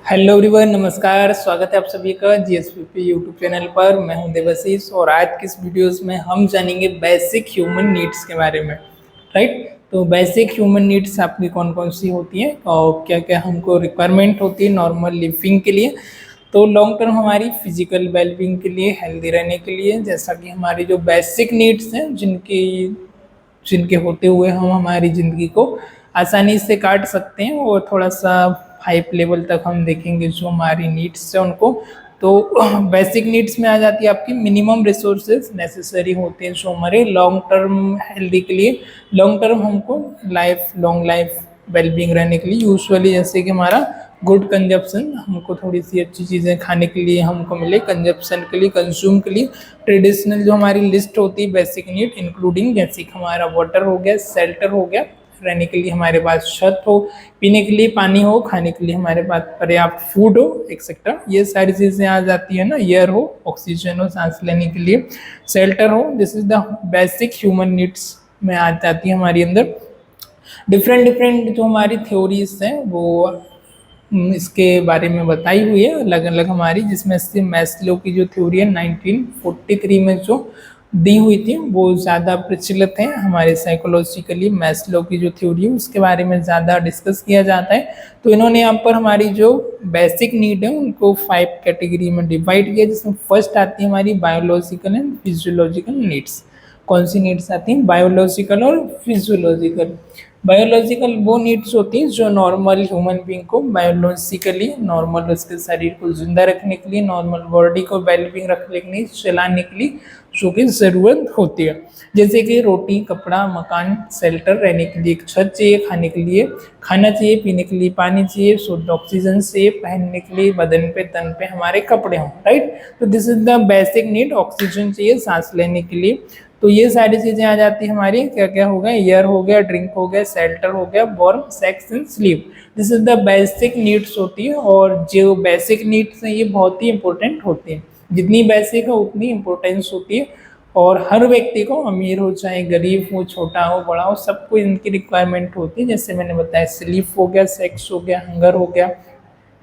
Hello everyone, नमस्कार। स्वागत है आप सभी का जीएसपीपी यूट्यूब चैनल पर। मैं हूं देवाशीष और आज की इस वीडियोस में हम जानेंगे बेसिक ह्यूमन नीड्स के बारे में। राइट, तो बेसिक ह्यूमन नीड्स आपकी कौन कौन सी होती हैं और क्या क्या हमको रिक्वायरमेंट होती है नॉर्मल लिविंग के लिए। तो लॉन्ग टर्म हमारी फिजिकल वेलबींग के लिए, हेल्दी रहने के लिए, जैसा कि हमारी जो बेसिक नीड्स हैं जिनकी जिनके होते हुए हम हमारी ज़िंदगी को आसानी से काट सकते हैं और थोड़ा सा हाई लेवल तक हम देखेंगे जो हमारी नीड्स है उनको। तो बेसिक नीड्स में आ जाती है आपकी मिनिमम रिसोर्सेज नेसेसरी होते हैं जो हमारे लॉन्ग टर्म हेल्दी के लिए, लॉन्ग टर्म हमको लॉन्ग लाइफ वेलबींग रहने के लिए। यूजुअली जैसे कि हमारा गुड कंजप्शन, हमको थोड़ी सी अच्छी चीज़ें खाने के लिए हमको मिले, कंजप्शन के लिए, कंज्यूम के लिए। ट्रेडिशनल जो हमारी लिस्ट होती है बेसिक नीड इंक्लूडिंग जैसे कि हमारा वाटर हो गया, शेल्टर हो गया, रहने के लिए हमारे पास छत हो, पीने के लिए पानी हो, खाने के लिए हमारे पास पर्याप्त फूड हो, एक्सेट्रा। ये सारी चीज़ें आ जाती है ना। एयर हो, ऑक्सीजन हो सांस लेने के लिए, शेल्टर हो, this is the basic human needs में आ जाती है हमारी अंदर। डिफरेंट डिफरेंट जो हमारी थ्योरीज हैं वो इसके बारे में बताई हुई है अलग अलग हमारी, जिसमें से मैस्लो की जो थ्योरी है 1943 में जो दी हुई थी वो ज़्यादा प्रचलित है हमारे साइकोलॉजिकली। मैस्लो की जो थ्योरी है उसके बारे में ज़्यादा डिस्कस किया जाता है। तो इन्होंने यहाँ पर हमारी जो बेसिक नीड है उनको 5 कैटेगरी में डिवाइड किया, जिसमें फर्स्ट आती है हमारी बायोलॉजिकल एंड फिजियोलॉजिकल नीड्स। कौन सी नीड्स आती हैं? बायोलॉजिकल और फिजियोलॉजिकल। बायोलॉजिकल वो नीड्स होती हैं जो नॉर्मल ह्यूमन बीइंग को बायोलॉजिकली नॉर्मल उसके शरीर को जिंदा रखने के लिए, नॉर्मल बॉडी को वेलबींग रखने के लिए, चलाने के लिए जो कि ज़रूरत होती है। जैसे कि रोटी, कपड़ा, मकान, शेल्टर, रहने के लिए एक छत चाहिए, खाने के लिए खाना चाहिए, पीने के लिए पानी चाहिए, शुद्ध ऑक्सीजन चाहिए, पहनने के लिए बदन पे तन पे हमारे कपड़े हों। राइट, तो this is the basic need. Oxygen चाहिए सांस लेने के लिए। तो ये सारी चीज़ें आ जाती है हमारी। क्या क्या हो गया? एयर हो गया, ड्रिंक हो गया, शेल्टर हो गया, warm, sex and sleep. This is the basic needs होती है। और जो बेसिक नीड्स हैं ये बहुत ही इंपॉर्टेंट होती हैं। जितनी बेसिक है उतनी इंपॉर्टेंस होती है। और हर व्यक्ति को, अमीर हो चाहे गरीब हो, छोटा हो बड़ा हो, सबको इनकी रिक्वायरमेंट होती है। जैसे मैंने बताया, स्लीप हो गया, सेक्स हो गया, हंगर हो गया,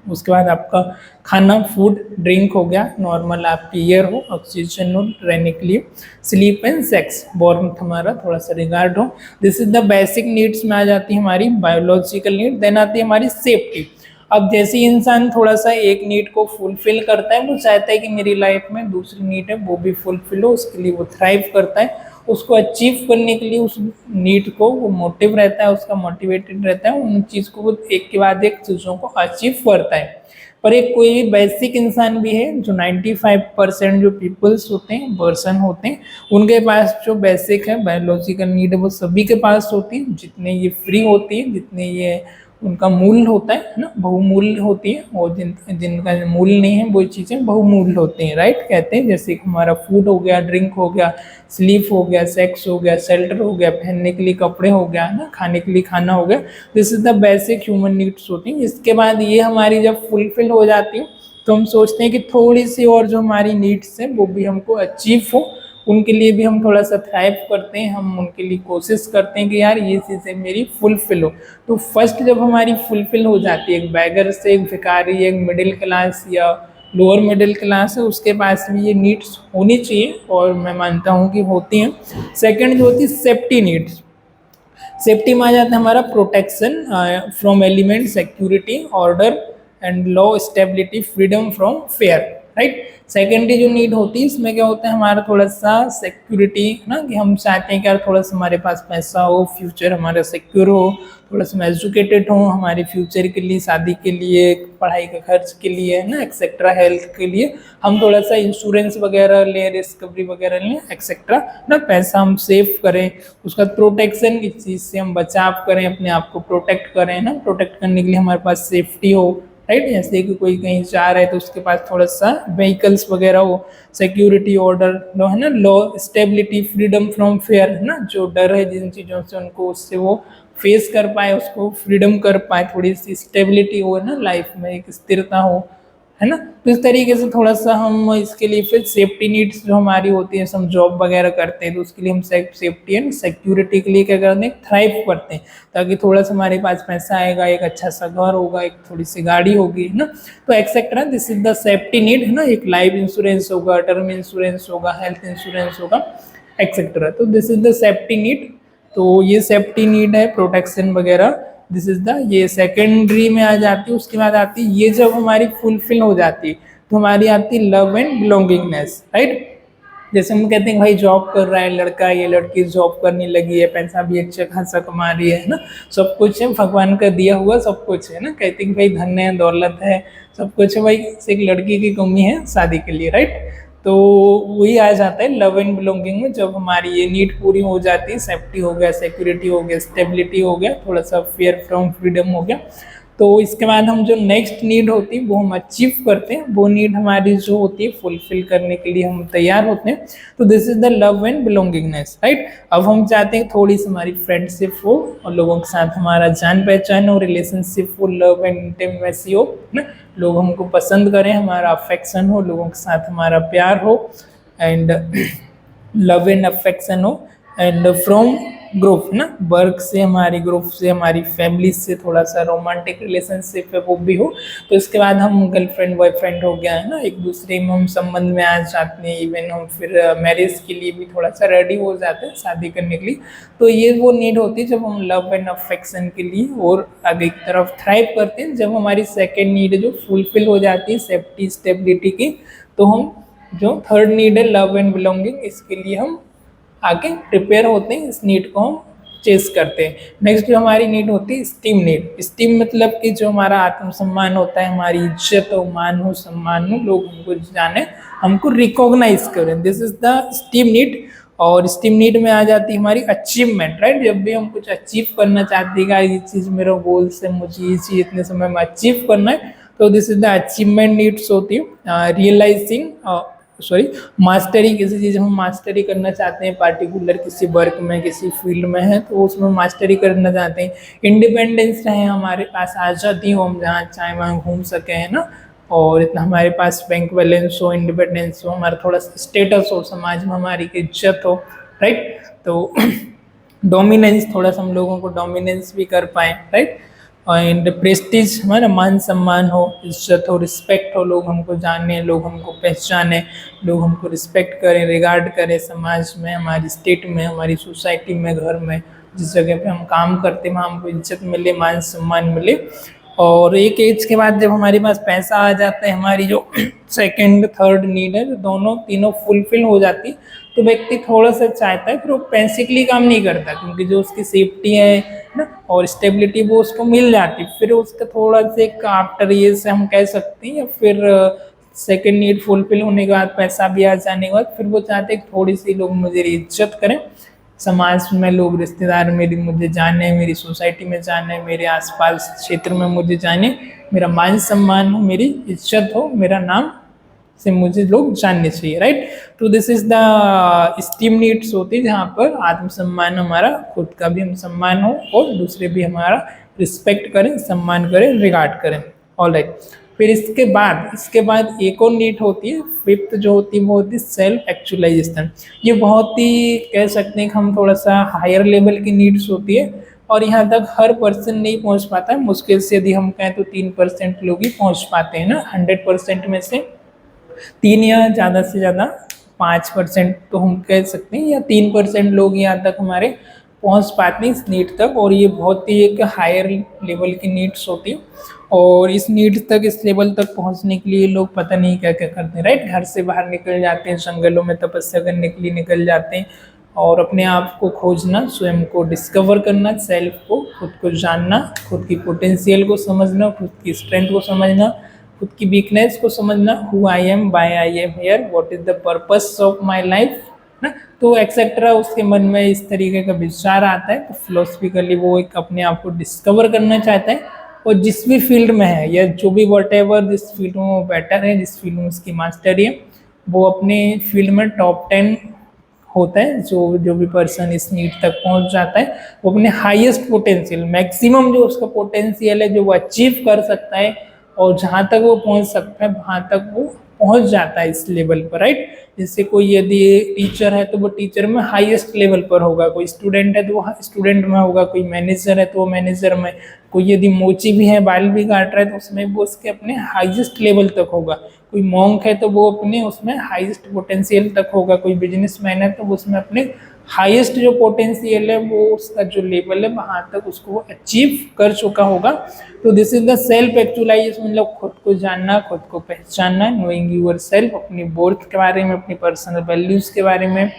उसके बाद आपका खाना, फूड, ड्रिंक हो गया, नॉर्मल आपकी एयर हो, ऑक्सीजन हो रहने के लिए, स्लीप एंड सेक्स, वार्मथ हमारा थोड़ा सा रिगार्ड हो। This is the basic needs में आ जाती है हमारी बायोलॉजिकल नीड। देन आती है हमारी सेफ्टी। अब जैसे ही इंसान थोड़ा सा एक नीड को फुलफिल करता है, वो चाहता है कि मेरी लाइफ में दूसरी नीड है वो भी फुलफिल हो, उसके लिए वो थ्राइव करता है। उसको अचीव करने के लिए उस नीड को वो मोटिव रहता है, उसका मोटिवेटेड रहता है, उन चीज़ को वो एक के बाद एक चीज़ों को अचीव करता है। पर एक कोई भी बेसिक इंसान भी है जो 95% जो पीपल्स होते हैं, पर्सन होते हैं, उनके पास जो बेसिक है बायोलॉजिकल नीड है वो सभी के पास होती है। जितने ये फ्री होती है, जितने ये उनका मूल्य होता है ना, बहुमूल्य होती है। और जिनका मूल्य नहीं है वो चीज़ें बहुमूल्य होती हैं। राइट, कहते हैं जैसे कि हमारा फूड हो गया, ड्रिंक हो गया, स्लीप हो गया, सेक्स हो गया, शेल्टर हो गया, पहनने के लिए कपड़े हो गया ना, खाने के लिए खाना हो गया। This is the basic human needs होती हैं। इसके बाद ये हमारी जब फुलफिल हो जाती है तो हम सोचते हैं कि थोड़ी सी और जो हमारी नीड्स हैं वो भी हमको अचीव हो, उनके लिए भी हम थोड़ा सा थ्राइव करते हैं, हम उनके लिए कोशिश करते हैं कि यार ये चीज़ें मेरी फुलफिल हो। तो फर्स्ट जब हमारी फुलफिल हो जाती है, एक बैगर से एक भिखारी, एक मिडिल क्लास या लोअर मिडिल क्लास है, उसके पास भी ये नीड्स होनी चाहिए और मैं मानता हूँ कि होती हैं। सेकंड जो होती है सेफ्टी नीड्स। सेफ्टी में आ जाता है हमारा protection from element, security, order and law, stability, freedom from fair. Right, secondary जो नीड होती है इसमें क्या होता है हमारा थोड़ा सा सिक्योरिटी ना, कि हम चाहते हैं कि यार थोड़ा सा हमारे पास पैसा हो, फ्यूचर हमारा सिक्योर हो, थोड़ा सा एजुकेटेड हो, हमारे फ्यूचर के लिए, शादी के लिए, पढ़ाई के खर्च के लिए ना, एक्सेट्रा, हेल्थ के लिए हम थोड़ा सा इंश्योरेंस वगैरह लें, रिस्कवरी वगैरह लें, एक्सेट्रा ना, पैसा हम सेव करें। उसका प्रोटेक्शन, किस चीज़ से हम बचाव करें, अपने आप को प्रोटेक्ट करें ना, प्रोटेक्ट करने के लिए हमारे पास सेफ्टी हो। राइट, जैसे कि कोई कहीं जा रहा है तो उसके पास थोड़ा सा व्हीकल्स वगैरह हो, सिक्योरिटी, ऑर्डर, लो है ना, law, stability, freedom from fair है ना, जो डर है जिन चीज़ों से उनको, उससे वो फेस कर पाए, उसको फ्रीडम कर पाए, थोड़ी सी स्टेबिलिटी हो ना लाइफ में, एक स्थिरता हो, है ना। तो इस तरीके से थोड़ा सा हम इसके लिए फिर सेफ्टी नीड्स जो हमारी होती है, हम जॉब वगैरह करते हैं तो उसके लिए हम सेफ्टी एंड सिक्योरिटी के लिए क्या करते हैं, थ्राइव करते हैं, ताकि थोड़ा सा हमारे पास पैसा आएगा, एक अच्छा सा घर होगा, एक थोड़ी सी गाड़ी होगी, है ना। तो etcetera, this is the safety need, है ना। एक लाइफ इंश्योरेंस होगा, टर्म इंश्योरेंस होगा, हेल्थ इंश्योरेंस होगा, एक्सेट्रा। तो this is the safety need. तो ये सेफ्टी नीड है, प्रोटेक्शन वगैरह, दिस इज द, ये सेकेंडरी में आ जाती है। उसके बाद आती है, ये जब हमारी फुलफिल हो जाती है तो हमारी आती है लव एंड बिलोंगिंगनेस, राइट। जैसे हम कहते हैं भाई जॉब कर रहा है लड़का, ये लड़की जॉब करने लगी है, पैसा भी अच्छा खासा कमा रही है ना, सब कुछ है, भगवान का दिया हुआ सब कुछ है ना, कहते हैं भाई धन है, दौलत है, सब कुछ है, भाई एक लड़की की कमी है शादी के लिए, राइट। तो वही आ जाता है लव एंड बिलोंगिंग में, जब हमारी ये नीड पूरी हो जाती है, सेफ्टी हो गया, सिक्योरिटी हो गया, स्टेबिलिटी हो गया, थोड़ा सा फियर फ्रॉम फ्रीडम हो गया। तो इसके बाद हम जो नेक्स्ट नीड होती है वो हम अचीव करते हैं, वो नीड हमारी जो होती है फुलफिल करने के लिए हम तैयार होते हैं। तो this is the love and belongingness, right. अब हम चाहते हैं थोड़ी सी हमारी फ्रेंडशिप हो और लोगों के साथ हमारा जान पहचान हो, रिलेशनशिप हो, लव एंड इंटीमेसी हो ना, लोग हमको पसंद करें, हमारा अफेक्शन हो, लोगों के साथ हमारा प्यार हो, एंड लव एंड अफेक्शन हो, एंड फ्रॉम ग्रुप ना, वर्क से, हमारी ग्रुप से, हमारी फैमिली से थोड़ा सा रोमांटिक रिलेशनशिप है वो भी हो। तो इसके बाद हम गर्लफ्रेंड बॉयफ्रेंड हो गया है ना, एक दूसरे में हम संबंध में आ जाते हैं, इवन हम फिर मैरिज के लिए भी थोड़ा सा रेडी हो जाते हैं शादी करने के लिए। तो ये वो नीड होती है जब हम लव एंड अफेक्शन के लिए और आगे की तरफ थ्राइव करते हैं। जब हमारी सेकेंड नीड जो फुलफिल हो जाती है सेफ्टी स्टेबिलिटी की, तो हम जो थर्ड नीड है लव एंड बिलोंगिंग, इसके लिए हम आगे प्रिपेयर होते हैं, इस नीड को हम चेस करते हैं। नेक्स्ट जो हमारी नीड होती है स्टीम नीड। स्टीम मतलब कि जो हमारा आत्मसम्मान होता है, हमारी इज्जत हो, मान हो, सम्मान हो, लोग हमको जाने, हमको रिकॉग्नाइज करें, this is the steam need. और स्टीम नीड में आ जाती है हमारी अचीवमेंट, राइट। जब भी हम कुछ अचीव करना चाहते हैं, ये चीज़ मेरा गोल्स है, मुझे ये चीज़ इतने समय में अचीव करना है, तो this is the achievement needs होती है। रियलाइजिंग, मास्टरी, किसी चीज़ में मास्टरी करना चाहते हैं, पार्टिकुलर किसी वर्क में, किसी फील्ड में है तो उसमें मास्टरी करना चाहते हैं। इंडिपेंडेंस रहे हमारे पास, आज़ादी हो, हम जहाँ चाहे वहाँ घूम सके, है ना। और इतना हमारे पास बैंक बैलेंस हो, इंडिपेंडेंस हो, हमारा थोड़ा स्टेटस हो, समाज में हमारी इज्जत हो, राइट। तो डोमिनेंस, थोड़ा सा हम लोगों को डोमिनेंस भी कर पाए, राइट। एंड प्रेस्टीज, हमारा मान सम्मान हो, इज्जत हो, रिस्पेक्ट हो, लोग हमको जाने, लोग हमको पहचाने, लोग हमको रिस्पेक्ट करें, रिगार्ड करें, समाज में, हमारी स्टेट में, हमारी सोसाइटी में, घर में, जिस जगह पे हम काम करते हैं वहाँ हमको इज्जत मिले, मान सम्मान मिले। और एक एज के बाद जब हमारे पास पैसा आ जाता है, हमारी जो सेकंड थर्ड नीड है, दोनों तीनों फुलफिल हो जाती, तो व्यक्ति थोड़ा सा चाहता है, फिर वो पैसे के लिए काम नहीं करता, क्योंकि जो उसकी सेफ्टी है ना और स्टेबिलिटी वो उसको मिल जाती, फिर उसका थोड़ा से आफ्टर ये से हम कह सकते हैं, या फिर सेकंड नीड फुलफिल होने के बाद, पैसा भी आ जाने के बाद, फिर वो चाहते हैं थोड़ी सी लोग मुझे इज्जत करें, समाज में लोग, रिश्तेदार मेरी मुझे जाने, मेरी सोसाइटी में जाने, मेरे आसपास क्षेत्र में मुझे जाने, मेरा मान सम्मान हो, मेरी इज्जत हो, मेरा नाम से मुझे लोग जानने चाहिए, राइट। तो this is the steam needs होती है, जहाँ पर आत्मसम्मान, हमारा खुद का भी हम सम्मान हो और दूसरे भी हमारा रिस्पेक्ट करें, सम्मान करें, रिगार्ड करें, ऑल राइट। फिर इसके बाद एक और नीड होती है, फिफ्थ जो होती है वो होती है सेल्फ एक्चुअलाइजेशन। ये बहुत ही कह सकते हैं कि हम थोड़ा सा हायर लेवल की नीड्स होती है, और यहाँ तक हर पर्सन नहीं पहुँच पाता है, मुश्किल से यदि हम कहें तो 3% लोग ही पहुँच पाते हैं ना, 100% में से 3 या ज़्यादा से ज़्यादा 5% तो हम कह सकते हैं, या 3% लोग यहाँ तक हमारे पहुँच पाते हैं इस नीड तक। और ये बहुत ही एक हायर लेवल की नीड्स होती है, और इस नीड तक, इस लेवल तक पहुँचने के लिए लोग पता नहीं क्या क्या करते हैं, राइट। घर से बाहर निकल जाते हैं, जंगलों में तपस्या करने के लिए निकल जाते हैं, और अपने आप को खोजना, स्वयं को डिस्कवर करना, सेल्फ को, खुद को जानना, खुद की पोटेंशियल को समझना, खुद की स्ट्रेंथ को समझना, खुद की वीकनेस को समझना, who I am, why I am here, what is the purpose of my life ना। तो एक्सेट्रा उसके मन में इस तरीके का विचार आता है, तो फिलोसफिकली वो एक अपने आप को डिस्कवर करना चाहता है, और जिस भी फील्ड में है, या जो भी वट एवर जिस फील्ड में वो बेटर है, जिस फील्ड में उसकी मास्टरी है, वो अपने फील्ड में टॉप 10 होता है। जो भी पर्सन इस नीड तक पहुंच जाता है, वो अपने हाईएस्ट पोटेंशियल, मैक्सिमम जो उसका पोटेंशियल है, जो वो अचीव कर सकता है, और जहाँ तक वो पहुँच सकता है वहाँ तक वो पहुँच जाता है इस लेवल पर, राइट। जैसे कोई यदि टीचर है तो वो टीचर में हाईएस्ट लेवल पर होगा, कोई स्टूडेंट है तो वो स्टूडेंट में होगा, कोई मैनेजर है तो वो मैनेजर में, कोई यदि मोची भी है, बाल भी काट रहा है तो उसमें वो उसके अपने हाईएस्ट लेवल तक होगा, कोई मॉन्क है तो वो अपने उसमें हाईएस्ट पोटेंशियल तक होगा, कोई बिजनेसमैन है तो वो उसमें अपने हाईएस्ट जो पोटेंशियल है वो उसका जो लेवल है वहाँ तक उसको वो अचीव कर चुका होगा। तो this is the self actualisation, मतलब खुद को जानना, खुद को पहचानना, नोइंग यूर सेल्फ, अपनी वर्थ के बारे में, अपनी पर्सनल वैल्यूज़ के बारे में,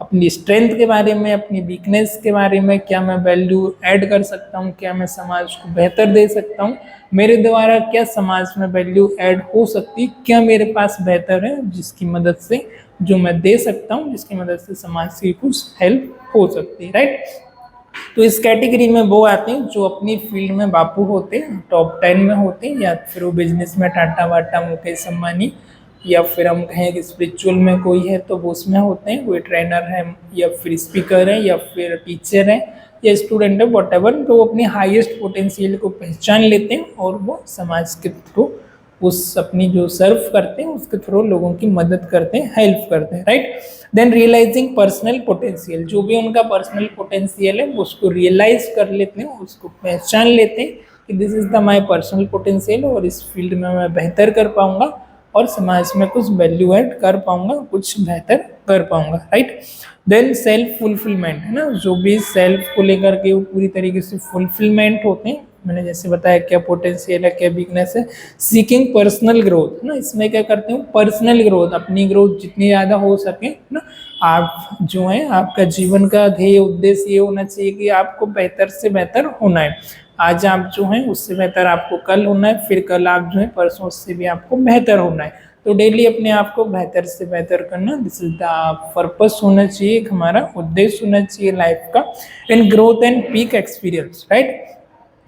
अपनी स्ट्रेंथ के बारे में, अपनी वीकनेस के बारे में, क्या मैं वैल्यू ऐड कर सकता हूँ, क्या मैं समाज को बेहतर दे सकता हूँ, मेरे द्वारा क्या समाज में वैल्यू ऐड हो सकती, क्या मेरे पास बेहतर है जिसकी मदद से जो मैं दे सकता हूँ, जिसकी मदद से समाज की कुछ हेल्प हो सकती है, राइट। तो इस कैटेगरी में वो आते हैं जो अपनी फील्ड में बापू होते हैं, टॉप 10 में होते हैं, या फिर वो बिजनेस में टाटा वाटा मुकेश अंबानी, या फिर हम कहें कि स्पिरिचुअल में कोई है तो वो उसमें होते हैं, कोई ट्रेनर है या फिर स्पीकर है या फिर टीचर है या स्टूडेंट है, वॉट एवर, तो वो अपनी हाईएस्ट पोटेंशियल को पहचान लेते हैं और वो समाज के थ्रू उस अपनी जो सर्व करते हैं उसके थ्रू लोगों की मदद करते हैं, हेल्प करते हैं, right. Then realising personal potential, जो भी उनका पर्सनल पोटेंशियल है वो उसको रियलाइज कर लेते हैं, उसको पहचान लेते हैं कि this is the my personal potential और इस फील्ड में मैं बेहतर कर पाऊंगा और समाज में कुछ वैल्यू ऐड कर पाऊंगा, कुछ बेहतर कर पाऊंगा, राइट। देन सेल्फ फुलफिलमेंट है ना, जो भी सेल्फ को लेकर के वो पूरी तरीके से फुलफिलमेंट होते हैं, मैंने जैसे बताया क्या पोटेंशियल है, क्या वीकनेस है। सीकिंग पर्सनल ग्रोथ है ना, इसमें क्या करते हो, पर्सनल ग्रोथ, अपनी ग्रोथ जितनी ज़्यादा हो सके ना, आप जो है आपका जीवन का ध्येय उद्देश्य ये होना चाहिए कि आपको बेहतर से बेहतर होना है। आज आप जो हैं उससे बेहतर आपको कल होना है, फिर कल आप जो है परसों उससे भी आपको बेहतर होना है। तो डेली अपने आप को बेहतर से बेहतर करना, दिस इज द पर्पस होना चाहिए, हमारा उद्देश्य होना चाहिए लाइफ का। In growth and peak experience, right.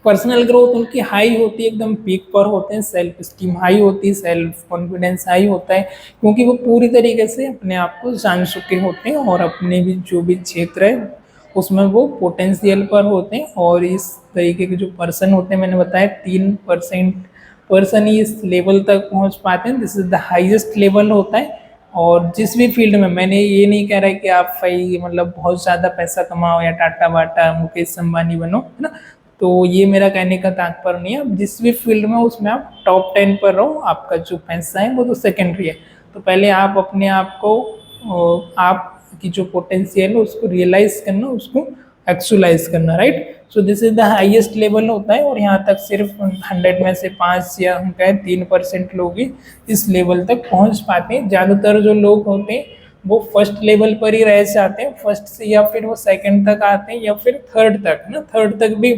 Personal growth उनकी हाई होती है, एकदम पीक पर होते हैं, सेल्फ स्टीम हाई होती है, सेल्फ कॉन्फिडेंस हाई होता है, क्योंकि वो पूरी तरीके से अपने आप को जान चुके होते हैं और अपने भी जो भी क्षेत्र है उसमें वो पोटेंशियल पर होते हैं। और इस तरीके के जो पर्सन होते हैं, मैंने बताया 3% पर्सन ही इस लेवल तक पहुंच पाते हैं, this is the highest level होता है। और जिस भी फील्ड में, मैंने ये नहीं कह रहा है कि आप भाई मतलब बहुत ज़्यादा पैसा कमाओ या टाटा वाटा मुकेश अंबानी बनो, है ना, तो ये मेरा कहने का तात्पर्य नहीं है। अब जिस भी फील्ड में उसमें आप टॉप 10 पर रहो, आपका जो पैसा है वो तो सेकेंडरी है। तो पहले आप अपने आप को आपकी जो पोटेंशियल है उसको रियलाइज करना, उसको एक्चुअलाइज करना, right. So this is the highest level होता है और यहाँ तक सिर्फ 100 में से 5 या हम कहें 3% लोग ही इस लेवल तक पहुँच पाते हैं। ज़्यादातर जो लोग होते हैं वो फर्स्ट लेवल पर ही रह जाते हैं, फर्स्ट से या फिर वो सेकंड तक आते हैं या फिर थर्ड तक ना, थर्ड तक भी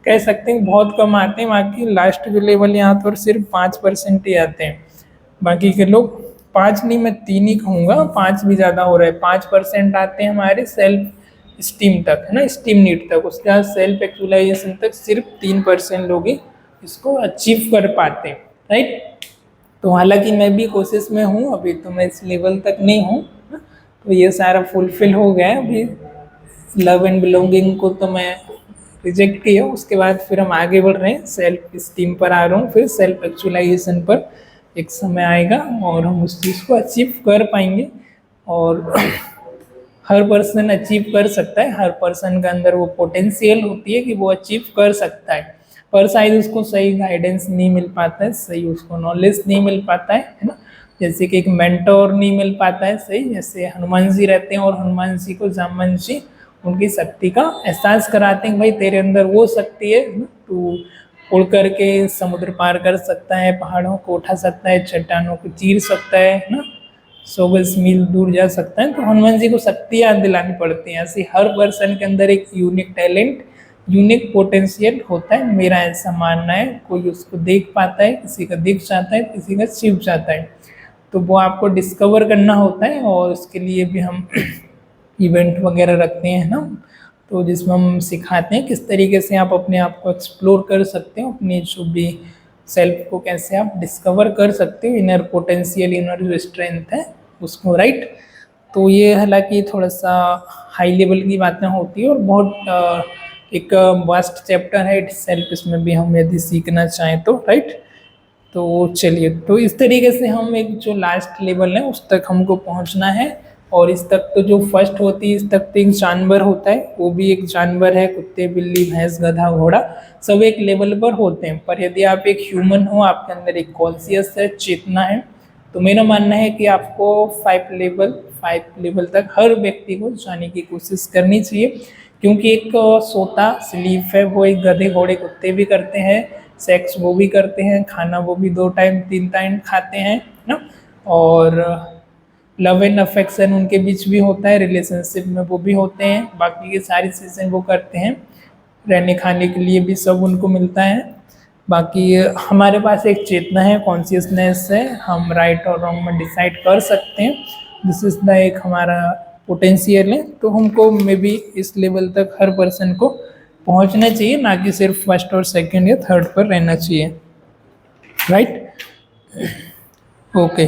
कह सकते हैं बहुत कम आते हैं। बाकी लास्ट जो लेवल यहाँ पर सिर्फ 5% ही आते हैं, बाकी के लोग 5 नहीं, मैं 3 ही कहूँगा, 5 भी ज़्यादा हो रहा है। 5% आते हैं हमारे सेल्फ स्टीम तक, है ना, स्टीम नीड तक, उसके बाद सेल्फ एक्चुअलाइजेशन तक सिर्फ 3% लोग ही इसको अचीव कर पाते हैं, राइट। तो हालांकि मैं भी कोशिश में हूँ, अभी तो मैं इस लेवल तक नहीं हूँ, तो ये सारा फुलफिल हो गया है। अभी लव एंड बिलोंगिंग को तो मैं रिजेक्ट किया, उसके बाद फिर हम आगे बढ़ रहे हैं, सेल्फ स्टीम पर आ रहा हूँ, फिर सेल्फ एक्चुअलाइजेशन पर एक समय आएगा और हम उस चीज़ को अचीव कर पाएंगे। और हर पर्सन अचीव कर सकता है, हर पर्सन के अंदर वो पोटेंशियल होती है कि वो अचीव कर सकता है, पर शायद उसको सही गाइडेंस नहीं मिल पाता है, सही उसको नॉलेज नहीं मिल पाता है ना। जैसे कि एक मेंटोर नहीं मिल पाता है सही, जैसे हनुमान जी रहते हैं और हनुमान जी को जामवंत जी उनकी शक्ति का एहसास कराते हैं, भाई तेरे अंदर वो शक्ति है, तू उड़ करके समुद्र पार कर सकता है, पहाड़ों को उठा सकता है, चट्टानों को चीर सकता है ना, 100 गज मील दूर जा सकता है। तो हनुमान जी को शक्ति याद दिलानी पड़ती है। ऐसे हर पर्सन के अंदर एक यूनिक टैलेंट, यूनिक पोटेंशियल होता है, मेरा ऐसा मानना है। कोई उसको देख पाता है, किसी का दिख जाता है, किसी का छिप जाता है, तो वो आपको डिस्कवर करना होता है। और उसके लिए भी हम इवेंट वगैरह रखते हैं ना, तो जिसमें हम सिखाते हैं किस तरीके से आप अपने आप को एक्सप्लोर कर सकते हो, अपनी जो भी सेल्फ को कैसे आप डिस्कवर कर सकते हो, इनर पोटेंशियल, इनर जो स्ट्रेंथ है उसको, राइट। तो ये हालांकि थोड़ा सा हाई लेवल की बातें होती है और बहुत एक वास्ट चैप्टर है इट सेल्फ, इसमें भी हम यदि सीखना चाहें तो, राइट। तो चलिए, तो इस तरीके से हम एक जो लास्ट लेवल है उस तक हमको पहुंचना है। और इस तक तो जो फर्स्ट होती है, इस तक तो एक जानवर होता है, वो भी एक जानवर है, कुत्ते बिल्ली भैंस गधा घोड़ा सब एक लेवल पर होते हैं। पर यदि आप एक ह्यूमन हो, आपके अंदर एक कॉन्शियस है, चेतना है, तो मेरा मानना है कि आपको 5 लेवल तक हर व्यक्ति को जाने की कोशिश करनी चाहिए। क्योंकि एक सोता स्लीप है, वो एक गधे घोड़े कुत्ते भी करते हैं, सेक्स वो भी करते हैं, खाना वो भी 2 टाइम 3 टाइम खाते हैं ना। और लव एंड अफेक्शन उनके बीच भी होता है, रिलेशनशिप में वो भी होते हैं, बाकी की सारी चीज़ें वो करते हैं, रहने खाने के लिए भी सब उनको मिलता है। बाकी हमारे पास एक चेतना है, कॉन्शियसनेस है, हम राइट और रॉन्ग में डिसाइड कर सकते हैं। दिस इज द एक हमारा पोटेंशियल है। तो हमको मे बी इस लेवल तक हर पर्सन को पहुंचना चाहिए, ना कि सिर्फ फर्स्ट और सेकंड या थर्ड पर रहना चाहिए, राइट। ओके,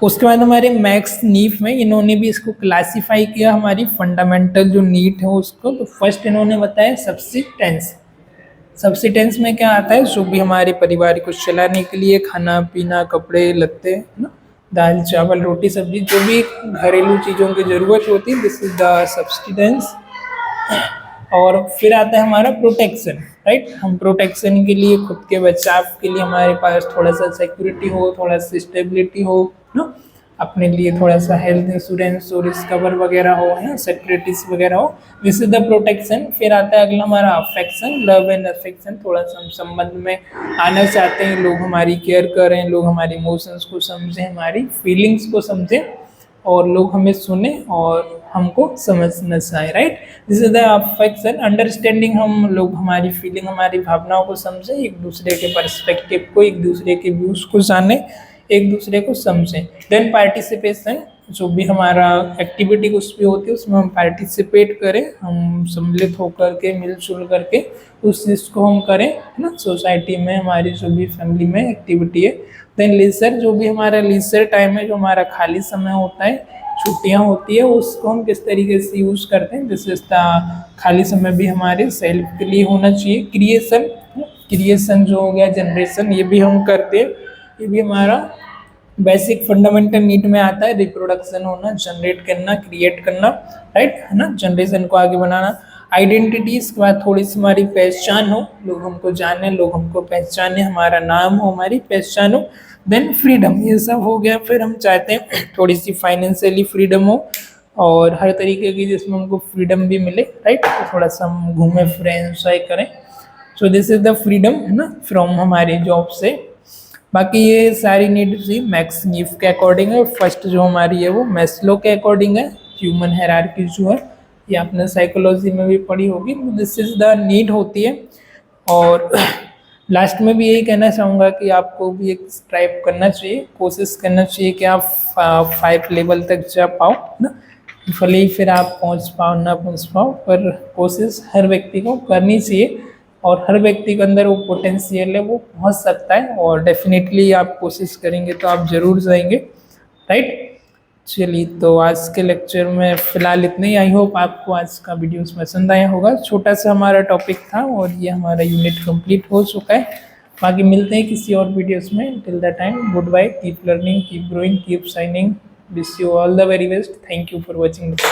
उसके बाद हमारे मैक्स नीफ में इन्होंने भी इसको क्लासिफाई किया, हमारी फंडामेंटल जो नीड है उसको। तो फर्स्ट इन्होंने बताया सब्सिस्टेंस। सब्सिस्टेंस में क्या आता है, जो भी हमारे परिवार को चलाने के लिए खाना पीना कपड़े लत्ते ना, दाल चावल रोटी सब्जी, जो भी घरेलू चीज़ों की ज़रूरत होती है, दिस इज द सब्सिस्टेंस। और फिर आता है हमारा प्रोटेक्शन, राइट। हम प्रोटेक्शन के लिए, खुद के बचाव के लिए हमारे पास थोड़ा सा सिक्योरिटी हो, थोड़ा सा स्टेबिलिटी हो ना, अपने लिए थोड़ा सा हेल्थ इंश्योरेंस और कवर वगैरह हो, है सिक्योरिटीज वगैरह हो, दिस इज द प्रोटेक्शन। फिर आता है अगला हमारा अफेक्शन, लव एंड अफेक्शन। थोड़ा सा हम संबंध में आना चाहते हैं, लोग हमारी केयर करें, लोग हमारे इमोशंस को समझें, हमारी फीलिंग्स को समझें, और लोग हमें सुने और हमको समझना चाहे, right. This is the affection. Understanding, हम लोग हमारी फीलिंग हमारी भावनाओं को समझें, एक दूसरे के पर्सपेक्टिव को, एक दूसरे के व्यूज को जाने, एक दूसरे को समझें। देन पार्टिसिपेशन, जो भी हमारा एक्टिविटी कुछ भी होती है उसमें हम पार्टिसिपेट करें, हम सम्मिलित होकर के मिलजुल करके उस चीज़ को हम करें, है ना, सोसाइटी में, हमारी जो भी फैमिली में एक्टिविटी है। देन लीजर, जो भी हमारा लीजर टाइम है, जो हमारा खाली समय होता है, छुट्टियाँ होती है, उसको हम किस तरीके से यूज़ करते हैं, दिस इज द खाली समय भी हमारे सेल्फ के लिए होना चाहिए। क्रिएशन, क्रिएशन जो हो गया, जनरेशन, ये भी हम करते हैं, ये भी हमारा बेसिक फंडामेंटल नीड में आता है। रिप्रोडक्शन होना, जनरेट करना, क्रिएट करना, राइट, है ना, जनरेशन को आगे बनाना। आइडेंटिटीज के बाद थोड़ी सी हमारी पहचान हो, लोग हमको जाने, लोग हमको पहचाने, हमारा नाम हो, हमारी पहचान हो। देन फ्रीडम, ये सब हो गया। फिर हम चाहते हैं थोड़ी सी फाइनेंशियली फ्रीडम हो और हर तरीके की जिसमें हमको फ्रीडम भी मिले, राइट। तो थोड़ा सा हम घूमें फिरें, एंजॉय करें। So this is the freedom, है ना, फ्रॉम हमारी जॉब से। बाकी ये सारी नीड्स ही मैक्स नीफ के अकॉर्डिंग है। फर्स्ट जो हमारी है वो मैस्लो के अकॉर्डिंग है, ह्यूमन हायरार्की जो है, ये आपने साइकोलॉजी में भी पढ़ी होगी। दिस इज द नीड होती है। और लास्ट में भी यही कहना चाहूँगा कि आपको भी एक स्ट्राइव करना चाहिए, कोशिश करना चाहिए कि आप 5 लेवल तक जा पाओ ना। भले ही फिर आप पहुँच पाओ ना पहुँच पाओ, पर कोशिश हर व्यक्ति को करनी चाहिए। और हर व्यक्ति के अंदर वो पोटेंशियल है, वो पहुंच सकता है, और डेफिनेटली आप कोशिश करेंगे तो आप ज़रूर जाएंगे, राइट। चलिए, तो आज के लेक्चर में फ़िलहाल इतना ही। आई होप आपको आज का वीडियोस पसंद आया होगा। छोटा सा हमारा टॉपिक था और ये हमारा यूनिट कंप्लीट हो चुका है। बाकी मिलते हैं किसी और वीडियोस में। Till the time, goodbye, keep learning, keep growing, keep shining, wish you all the very best. Thank you for watching this.